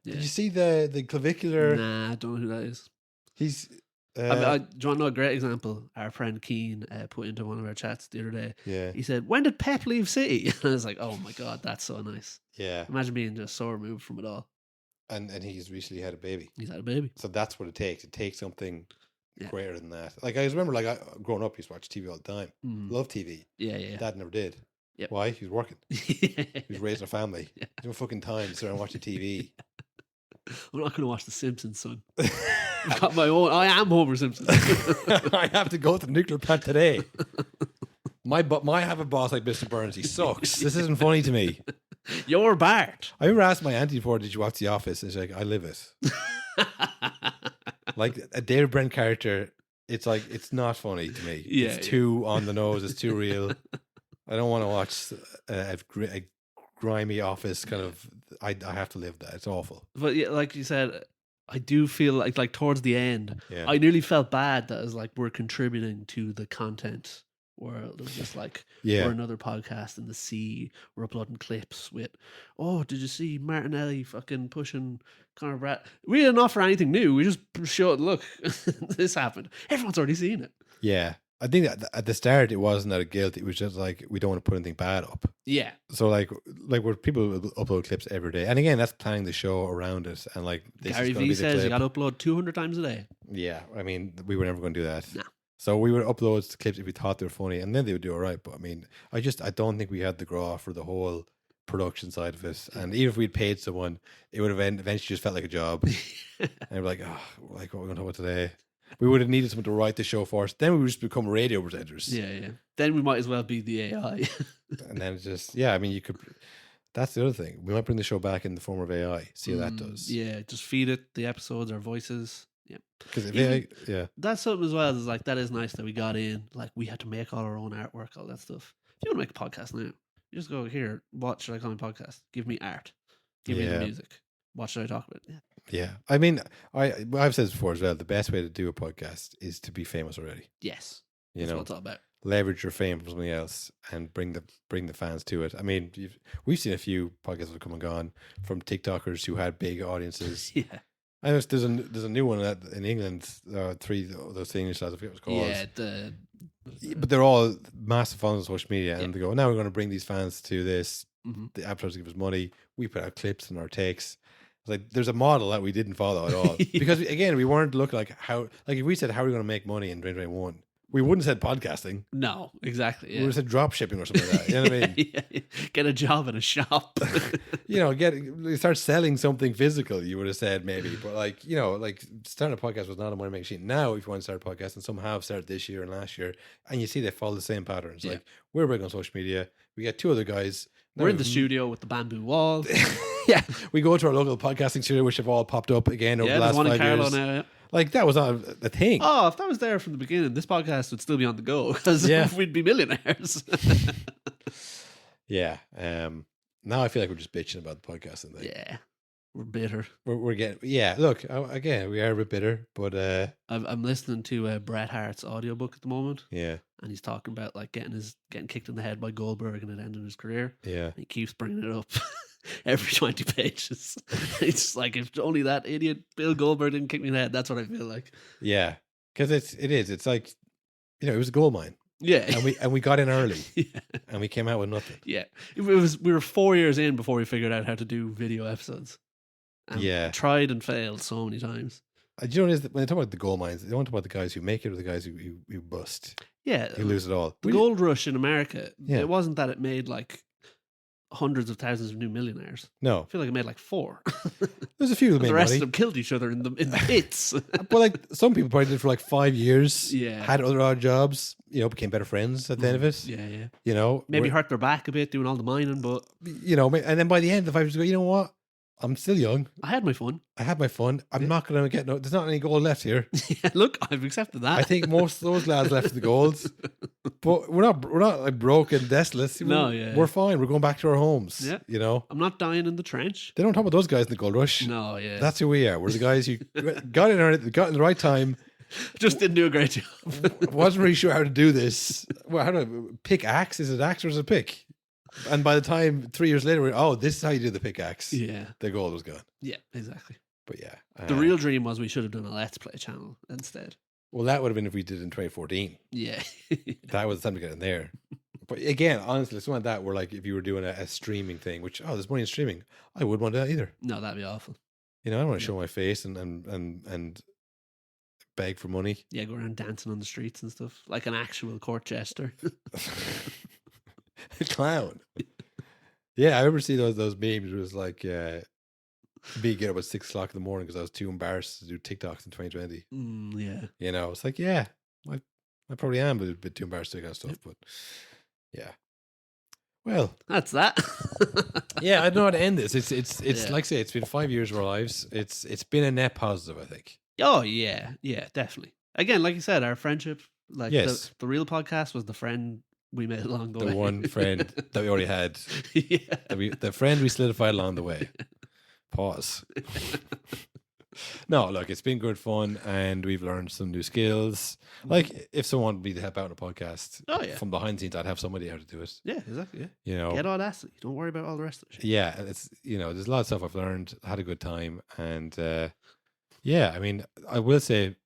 Yeah. Did you see the clavicular? Nah, I don't know who that is. He's. do you want to know a great example? Our friend Keane put into one of our chats the other day. Yeah. He said, "When did Pep leave City?" And I was like, "Oh my god, that's so nice." Yeah. Imagine being just so removed from it all. And he's recently had a baby. He's had a baby. So that's what it takes. It takes something greater than that. Like I remember, growing up, I used to watch TV all the time. Love TV. Yeah. Dad never did. Yep. Why? He was working. He was raising a family. No fucking time to sit around watching TV. I'm not going to watch The Simpsons, son. I've got my own. I am Homer Simpson. I have to go to the nuclear plant today. I have a boss like Mr. Burns. He sucks. This isn't funny to me. You're Bart. I remember asking my auntie before, "Did you watch The Office?" And she's like, "I live it." Like a David Brent character, it's like it's not funny to me. Yeah, it's too on the nose. It's too real. I don't want to watch a grimy office kind of. I have to live that. It's awful. But yeah, like you said, I do feel like towards the end, I nearly felt bad that it was like we're contributing to the content world. It was just like we're another podcast in the sea. We're uploading clips with, did you see Martinelli fucking pushing Conor Brad? We didn't offer anything new. We just showed, look, this happened. Everyone's already seen it. Yeah. I think that at the start it wasn't out of guilt. It was just like we don't want to put anything bad up. Yeah. So like where people upload clips every day, and again that's planning the show around it. And like Gary Vee says you got to upload 200 times a day. Yeah, I mean we were never going to do that. Nah. So we would upload clips if we thought they were funny, and then they would do all right. But I mean, I don't think we had the graw for the whole production side of it. And even if we'd paid someone, it would have eventually just felt like a job. And we're like, what are we going to talk about today? We would have needed someone to write the show for us. Then we would just become radio presenters. Yeah. Then we might as well be the AI. And then it's just, I mean, you could. That's the other thing. We might bring the show back in the form of AI. See how that does. Yeah, just feed it the episodes, our voices. Yeah, because that's something as well. Is like that is nice that we got in. Like we had to make all our own artwork, all that stuff. If you want to make a podcast now, you just go here. What should I call my podcast? Give me art. Give me the music. What should I talk about? Yeah. I mean, I've said this before as well. The best way to do a podcast is to be famous already. Yes, that's what it's all about. Leverage your fame from something else and bring the fans to it. I mean, we've seen a few podcasts that have come and gone from TikTokers who had big audiences. Yeah. I know there's a new one in England. Three of those English lads, I forget what it's called. Yeah, but they're all massive fans on social media, and they go, now we're going to bring these fans to this. The advertisers give us money. We put out clips and our takes. Like there's a model that we didn't follow at all because again we weren't looking like how if we said how are we going to make money in 2021, we wouldn't have said podcasting. No, exactly. Yeah. We would have said drop shipping or something like that. You know what I mean? Yeah. Get a job in a shop. Start selling something physical. You would have said maybe, but starting a podcast was not a money making machine. Now, if you want to start a podcast, and some have started this year and last year, and you see they follow the same patterns. Yeah. Like we're big on social media. We got two other guys. We're in the studio with the bamboo wall. Yeah, we go to our local podcasting studio, which have all popped up again over the last 5 years. Now, yeah. Like that was not a thing. Oh, if that was there from the beginning, this podcast would still be on the go because we'd be millionaires. Yeah. Now I feel like we're just bitching about the podcasting thing. Yeah, we're bitter. We're getting. Yeah. Look, again, we are a bit bitter, but I'm listening to Bret Hart's audiobook at the moment. Yeah. And he's talking about like getting kicked in the head by Goldberg and it ending his career. Yeah. And he keeps bringing it up. Every 20 pages. It's like if only that idiot Bill Goldberg didn't kick me in the head. That's what I feel like. Yeah. Because it's like, it was a gold mine. Yeah. And we got in early. Yeah. And we came out with nothing. Yeah. We were 4 years in before we figured out how to do video episodes. And tried and failed so many times. Do you know what it is? When they talk about the gold mines, they don't talk about the guys who make it or the guys who bust. Yeah. Who lose it all. The gold rush in America, it wasn't that it made like hundreds of thousands of new millionaires. No. I feel like it made like 4. There's a few who made the rest money. of them killed each other in the pits. Well, like some people probably did it for like 5 years. Yeah. Had other odd jobs, became better friends at the end of it. Yeah. Maybe hurt their back a bit doing all the mining, but and then by the end, the 5 years go, you know what? I'm still young. I had my fun. I'm not going to get there's not any gold left here. Yeah, look, I've accepted that. I think most of those lads left the gold, but we're not like broke and desolate. We're fine. We're going back to our homes. Yeah. I'm not dying in the trench. They don't talk about those guys in the gold rush. No, yeah. That's who we are. We're the guys who got in the right time. Just didn't do a great job. Wasn't really sure how to do this. Well, how do I pick axe? Is it axe or is it pick? And by the time 3 years later, this is how you do the pickaxe. Yeah. The gold was gone. Yeah, exactly. But yeah. The real dream was we should have done a Let's Play channel instead. Well, that would have been if we did it in 2014. Yeah. That was the time to get in there. But again, honestly, something like that where like if you were doing a streaming thing, which, there's money in streaming, I wouldn't want to do that either. No, that'd be awful. I don't want to show my face and beg for money. Yeah, go around dancing on the streets and stuff. Like an actual court jester. A clown. Yeah, I remember seeing those memes. It was like me get up at 6 o'clock in the morning because I was too embarrassed to do TikToks in 2020. Yeah. It's like, I probably am, but a bit too embarrassed to do that kind of stuff. But yeah. Well, that's that. Yeah, I don't know how to end this. It's like I say, it's been 5 years of our lives. It's been a net positive, I think. Oh yeah, definitely. Again, like you said, our friendship, like yes. the real podcast was the friend we made along the way. The one friend that we already had. Yeah. The friend we solidified along the way. Pause. No, look, it's been good fun and we've learned some new skills. Like if someone wanted me to help out on a podcast from behind the scenes, I'd have somebody how to do it. Yeah, exactly. Yeah. Get audacity. Don't worry about all the rest of the shit. Yeah, it's there's a lot of stuff I've learned, had a good time, and I mean, I will say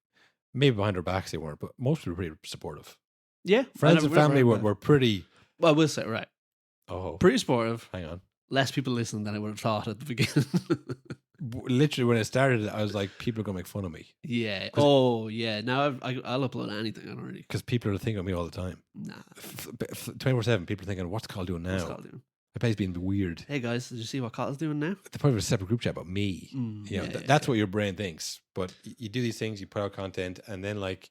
maybe behind our backs they weren't, but most were pretty supportive. Yeah. Friends and family were pretty. Well, I will say, right. Oh. Pretty supportive. Hang on. Less people listening than I would have thought at the beginning. Literally, when it started, I was like, people are going to make fun of me. Yeah. Oh, yeah. Now I'll upload anything already. Because people are thinking of me all the time. Nah. 24/7, people are thinking, what's Carl doing now? What's Carl doing? I bet he's being weird. Hey, guys, did you see what Carl's doing now? They probably have a separate group chat about me. That's what your brain thinks. But you do these things, you put out content, and then like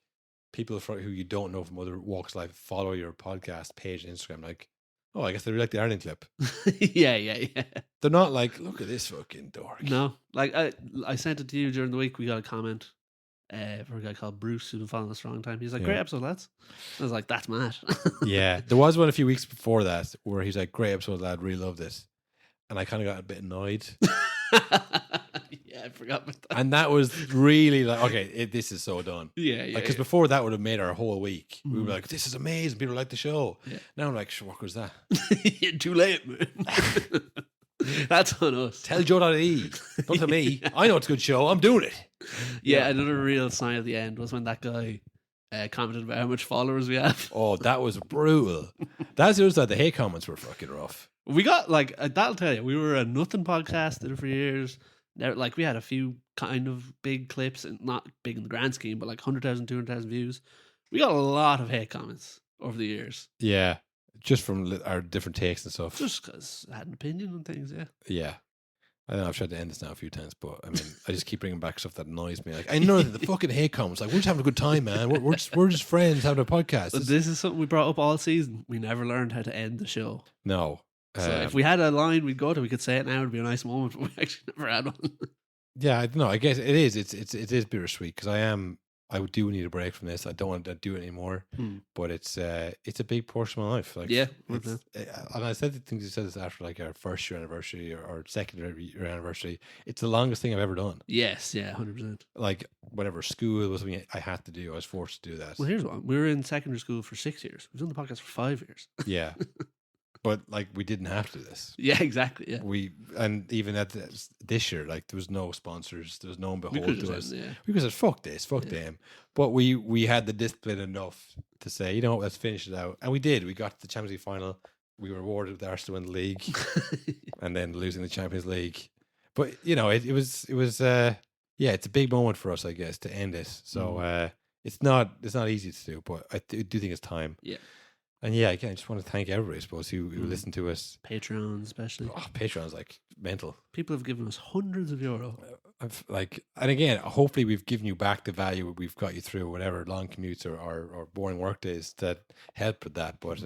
people who you don't know from other walks of life follow your podcast page and Instagram, like, oh, I guess they really like the Ireland clip. Yeah. They're not like, look at this fucking dork. No. Like, I sent it to you during the week. We got a comment for a guy called Bruce who'd been following us for a long time. He's like, great episode, lads. I was like, that's mad. Yeah. There was one a few weeks before that where he's like, great episode, lad. Really loved it. And I kind of got a bit annoyed. Yeah, I forgot about that. And that was really like, okay, this is so done. Yeah. Because before that would have made our whole week. We were like, this is amazing. People like the show. Yeah. Now I'm like, what was that? Too late, man. That's on us. Tell Joe.e. Don't tell me. I know it's a good show. I'm doing it. Yeah, another real sign at the end was when that guy commented about how much followers we have. Oh, that was brutal. That's the other side. The hate comments were fucking rough. We got like, that'll tell you, we were a nothing podcast, did it for years. Like we had a few kind of big clips, and not big in the grand scheme, but like 100,000, 200,000 views. We got a lot of hate comments over the years. Yeah, just from our different takes and stuff. Just because I had an opinion on things, yeah. Yeah. I know I've tried to end this now a few times, but I mean, I just keep bringing back stuff that annoys me. Like, I know that the fucking hate comments. Like, we're just having a good time, man. We're just friends having a podcast. But this is something we brought up all season. We never learned how to end the show. No. So if we had a line we'd go to, we could say it now. It'd be a nice moment, but we actually never had one. Yeah, no, I guess it is. It is bittersweet because I do need a break from this. I don't want to do it anymore. But it's a big portion of my life. Like, yeah, and I said the things you said this after like our first year anniversary or second year anniversary. It's the longest thing I've ever done. Yes, yeah, 100%. Like whenever school was something I had to do, I was forced to do that. Well, here's one: we were in secondary school for 6 years. We've done the podcast for 5 years. Yeah. But like we didn't have to do this. Yeah, exactly. Yeah, and even at this year, like there was no sponsors, there was no one behold to us. We could have said, "Fuck this, fuck them." But we had the discipline enough to say, you know what, let's finish it out, and we did. We got to the Champions League final. We were rewarded with Arsenal in the league, and then losing the Champions League. But you know, it was yeah, it's a big moment for us, I guess, to end it. So it's not easy to do, but I do think it's time. Yeah. And yeah, again, I just want to thank everybody, I suppose, who listened to us. Patreon, especially. Oh, Patreon's like mental. People have given us hundreds of euro. And again, hopefully we've given you back the value we've got you through, whatever long commutes or boring work days that help with that. But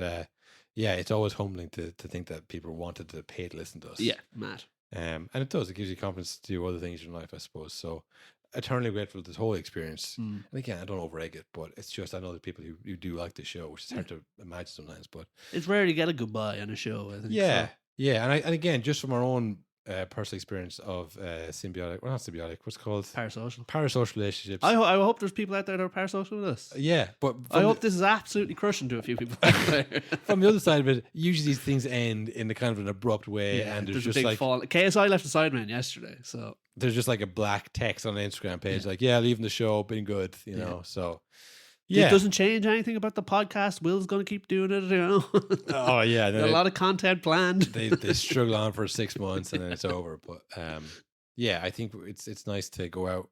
yeah, it's always humbling to think that people wanted to pay to listen to us. Yeah, mad. And it does. It gives you confidence to do other things in life, I suppose. So eternally grateful for this whole experience. And again, I don't overegg it, but it's just I know that people who do like the show, which is hard to imagine sometimes. But it's rare to get a goodbye on a show, I think. Yeah, so. yeah. And again, just from our own personal experience of symbiotic, well, not symbiotic, what's it called? Parasocial relationships. I hope there's people out there that are parasocial with us. Yeah, but I hope this is absolutely crushing to a few people out there. From the other side of it, usually these things end in a kind of an abrupt way, and there's just a big like fall. KSI left a Sideman yesterday, so there's just like a black text on the Instagram page, like leaving the show, been good, you know. So yeah, it doesn't change anything about the podcast. Will's going to keep doing it, you know. Oh yeah, a lot of content planned. They struggle on for 6 months and then it's over. But yeah, I think it's nice to go out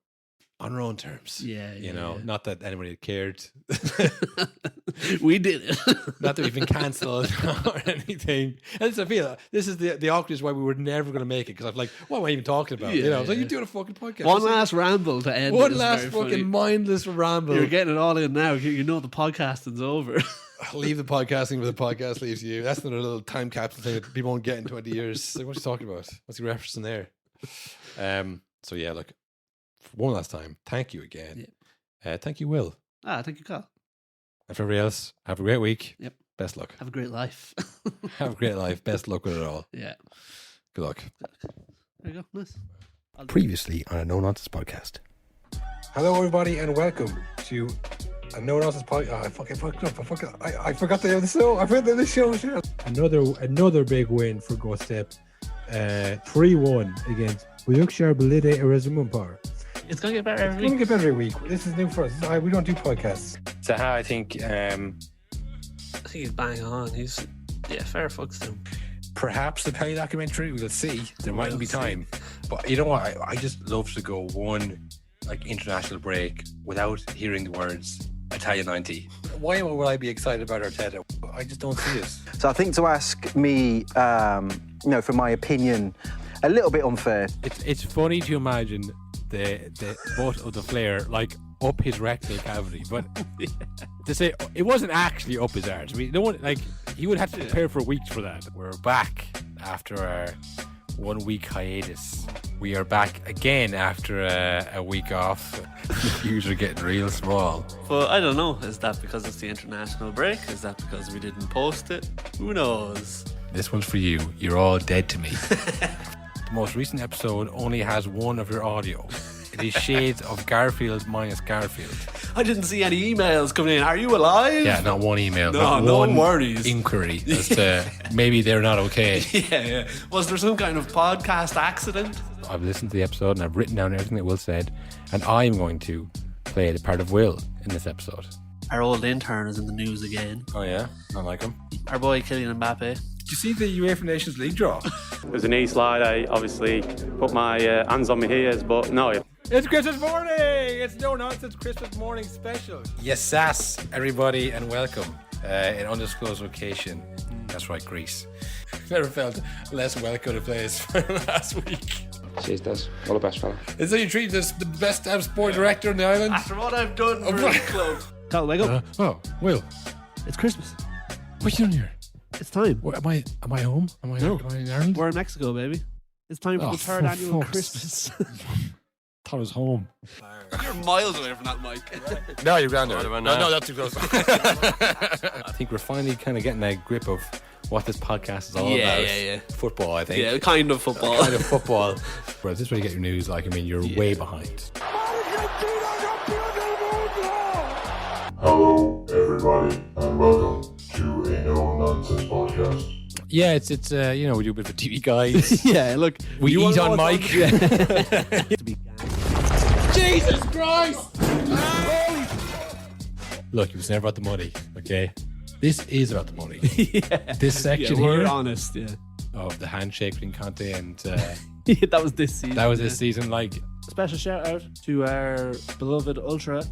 on our own terms. Yeah, you know, not that anybody cared. We did it. Not that we've been cancelled or anything. And I feel this is the awkwardness why we were never going to make it, because I'm like, what am I even talking about? Yeah, you know, I was like, you're doing a fucking podcast. One last ramble to end. One last fucking mindless ramble. You're getting it all in now. You know the podcasting's over. Leave the podcasting where the podcast leaves you. That's another little time capsule thing that people won't get in 20 years. Like, what are you talking about? What's he referencing there? So yeah, look, one last time, thank you again. Yeah. Thank you, Will. Thank you, Carl. And for everybody else, have a great week. Yep. Best luck. Have a great life. Have a great life. Best luck with it all. Yeah. Good luck. There you go. Nice. Previously on a No Nonsense podcast. Hello, everybody, and welcome to a No Nonsense podcast. I fucking fucked up. I forgot the show. I forgot the show. Another big win for Go Step. 3-1 against Wiltshire Belide Erasmumpar. It's going to get better every week. It's going to get better every week. This is new for us. We don't do podcasts. So how I think he's bang on. He's fair fucks to him. Perhaps the Pelly documentary, we'll see. There mightn't be time. But you know what? I just love to go one international break without hearing the words Italia 90. Why will I be excited about Arteta? I just don't see it. So I think to ask me, for my opinion, a little bit unfair. It's funny to imagine the butt of the flare up his rectal cavity, but to say it wasn't actually up his arse. I mean, no one he would have to prepare for weeks for that. We're back after our 1 week hiatus. We are back again after a week off. The views are getting real small. But I don't know. Is that because it's the international break? Is that because we didn't post it? Who knows? This one's for you. You're all dead to me. The most recent episode only has one of your audio. It is shades of Garfield minus Garfield. I didn't see any emails coming in. Are you alive? Yeah, not one email. No one worries. Inquiry as to maybe they're not okay. Yeah. Was there some kind of podcast accident? I've listened to the episode and I've written down everything that Will said, and I'm going to play the part of Will in this episode. Our old intern is in the news again. Oh yeah? Not like him. Our boy Kylian Mbappe. Did you see the UEFA Nations League draw? It was a knee slide. I obviously put my hands on my ears, but no. It's Christmas morning! It's No Nonsense Christmas morning special. Yes, sass, everybody, and welcome. In undisclosed location. That's right, Greece. Never felt less welcome to place last week. Cheers, Des. All the best, fella. Is that you treat this the best sport director in the island? After what I've done for the club. Cal, wake up. Will. It's Christmas. What are you doing here? It's time. What, am I home? Am I in Ireland? We're in Mexico, baby. It's time for the third annual Christmas. Thought I was home. You're miles away from that mic. No, you're down there. No, that's too close. I think we're finally kind of getting a grip of what this podcast is all about. Yeah. Football, I think. Yeah, kind of football. Well, this is where you get your news. You're way behind. Hello, everybody, and welcome to a No Nonsense podcast. Yeah, it's we do a bit of a TV guide. Yeah, look, we eat on mic. Jesus Christ! Look, it was never about the money. Okay, this is about the money. Yeah. This section we're here, honest. Yeah. of the handshake between Conte and That was this season. that was this season. Special shout out to our beloved Ultra,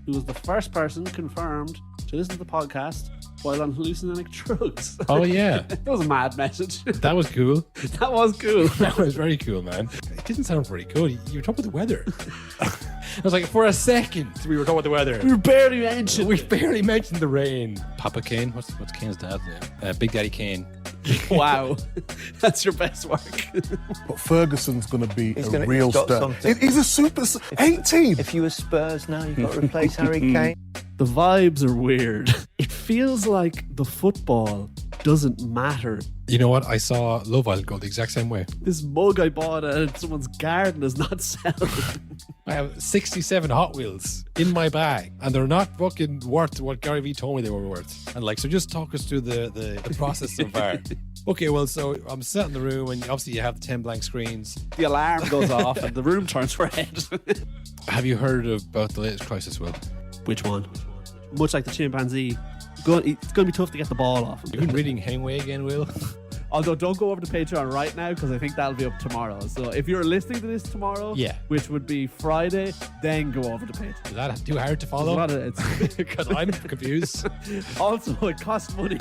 who was the first person confirmed to listen to the podcast while on hallucinogenic drugs. Oh, yeah. That was a mad message. That was cool. That was cool. That was very cool, man. It didn't sound very good. You were talking about the weather. I was like, for a second, we were talking about the weather. We barely mentioned the rain. Papa Kane. What's Kane's dad's name? Big Daddy Kane. Wow. That's your best work. But Ferguson's going to be a real star. He's a super 18. If you were Spurs now, you've got to replace Harry Kane. The vibes are weird. It feels like the football doesn't matter. You know what? I saw Love Island go the exact same way. This mug I bought at someone's garden is not selling. I have 67 Hot Wheels in my bag, and they're not fucking worth what Gary Vee told me they were worth. And so just talk us through the process so far. Okay, well, so I'm sat in the room, and obviously you have the 10 blank screens. The alarm goes off, and the room turns red. Have you heard about the latest crisis, Will? Which one? Much like the chimpanzee, it's going to be tough to get the ball off. You've been reading Hemingway again, Will? Although, don't go over to Patreon right now, because I think that'll be up tomorrow. So if you're listening to this tomorrow, which would be Friday, then go over to Patreon. Is that too hard to follow? Because I'm confused. Also, it costs money.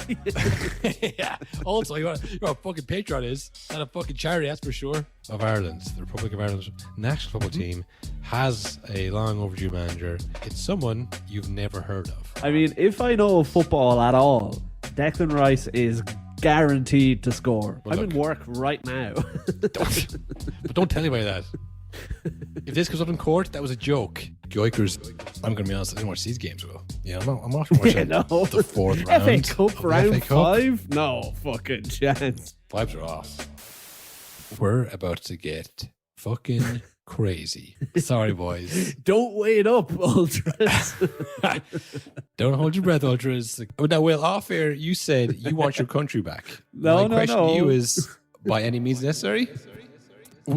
Yeah. Also, you know what fucking Patreon is? Not a fucking charity, that's for sure. Of Ireland, the Republic of Ireland's national football team has a long overdue manager. It's someone you've never heard of. I mean, if I know football at all, Declan Rice is guaranteed to score. Well, I'm in work right now. But don't tell anybody that. If this goes up in court, that was a joke. Yoikers. I'm going to be honest, I didn't watch these games, Will. Yeah, I'm not watching the fourth round. FA Cup round 5? No fucking chance. Vibes are off. We're about to get fucking crazy. Sorry, boys. Don't wait up, Ultras. Don't hold your breath, Ultras. Now, Will, off air, you said you want your country back. My question to you is, by any means necessary?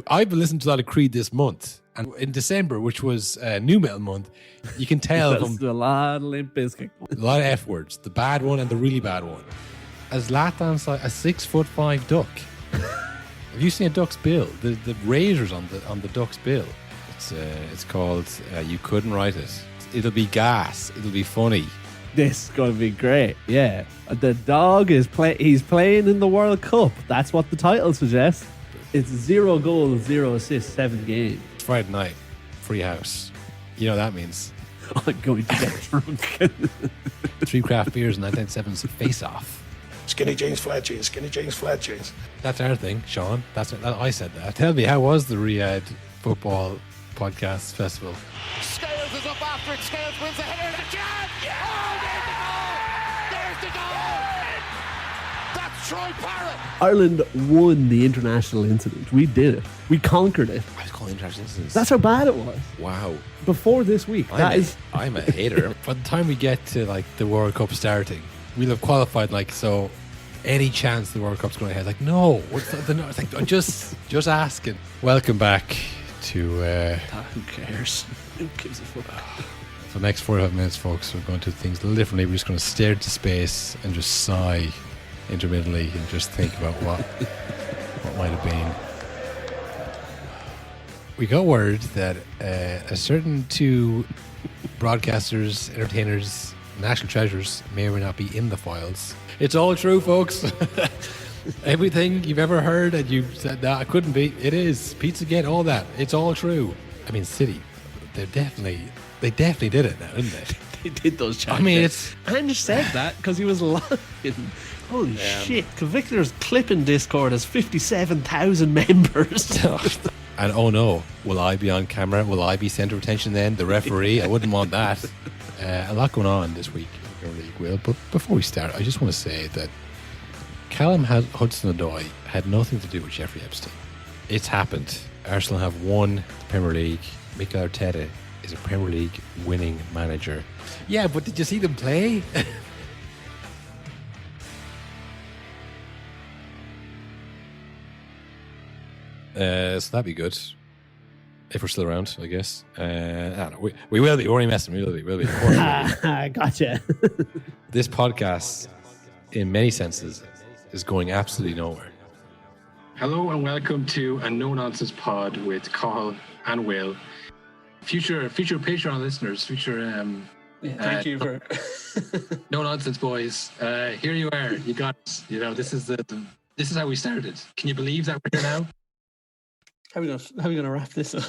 I've been listening to a lot of Creed this month. And in December, which was New Metal Month, you can tell from a lot of Limp Bizkit. A lot of F words. The bad one and the really bad one. As Zlatan's like a 6'5" duck. Have you seen a duck's bill? The razors on the duck's bill. It's called You Couldn't Write It. It'll be gas. It'll be funny. This is going to be great. Yeah. The dog is he's playing in the World Cup. That's what the title suggests. It's 0 goals, 0 assists, 7 games. It's Friday night. Free house. You know what that means. I'm going to get drunk. 3 craft beers and 1997's Face Off. Skinny jeans, flat jeans, skinny jeans, flat jeans. That's our thing, Sean. I said that. Tell me, how was the Riyadh Football Podcast Festival? Scales is up after it. Scales wins the header. The chance! Yeah! Oh, there's the goal! There's the goal! That's Troy Parrott. Ireland won the international incident. We did it. We conquered it. I was calling international incidents. That's how bad it was. Wow. Before this week. I'm a hater. By the time we get to the World Cup starting, we'll have qualified so any chance the World Cup's going ahead, no, it's like I'm just asking. Welcome back to who cares? Who gives a fuck? For the next 45 minutes, folks, we're going to do things a little differently. We're just going to stare into space and just sigh intermittently and just think about what might have been. We got word that a certain 2 broadcasters, entertainers, national treasures may or may not be in the files. It's all true, folks. Everything you've ever heard and you said, no, I couldn't be. It is. Pizzagate, all that. It's all true. I mean, City, they definitely did it now, didn't they? They did those challenges. I mean, it's... Ange said that because he was lying. Holy shit. Victor's clipping Discord has 57,000 members. And oh no, will I be on camera? Will I be centre of attention then? The referee? I wouldn't want that. A lot going on this week in the League, Will. But before we start, I just want to say that Callum Hudson-Odoi had nothing to do with Jeffrey Epstein. It's happened. Arsenal have won the Premier League. Mikel Arteta is a Premier League winning manager. Yeah, but did you see them play? So that'd be good. If we're still around, I guess. I don't know. We will be. We're only messing. We'll be. Gotcha. This podcast, in many senses, is going absolutely nowhere. Hello and welcome to a No Nonsense pod with Cathal and Will. Future Patreon listeners, thank you for No Nonsense boys. Here you are. You got us. You know, this is how we started. Can you believe that we're here now? How are we gonna wrap this up?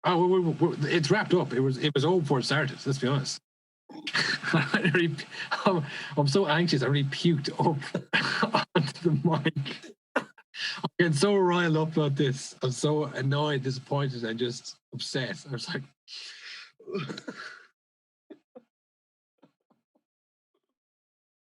It's wrapped up. It was over before it started. Let's be honest. I'm so anxious. I really puked up onto the mic. I'm getting so riled up about this. I'm so annoyed, disappointed, and just upset. I was like,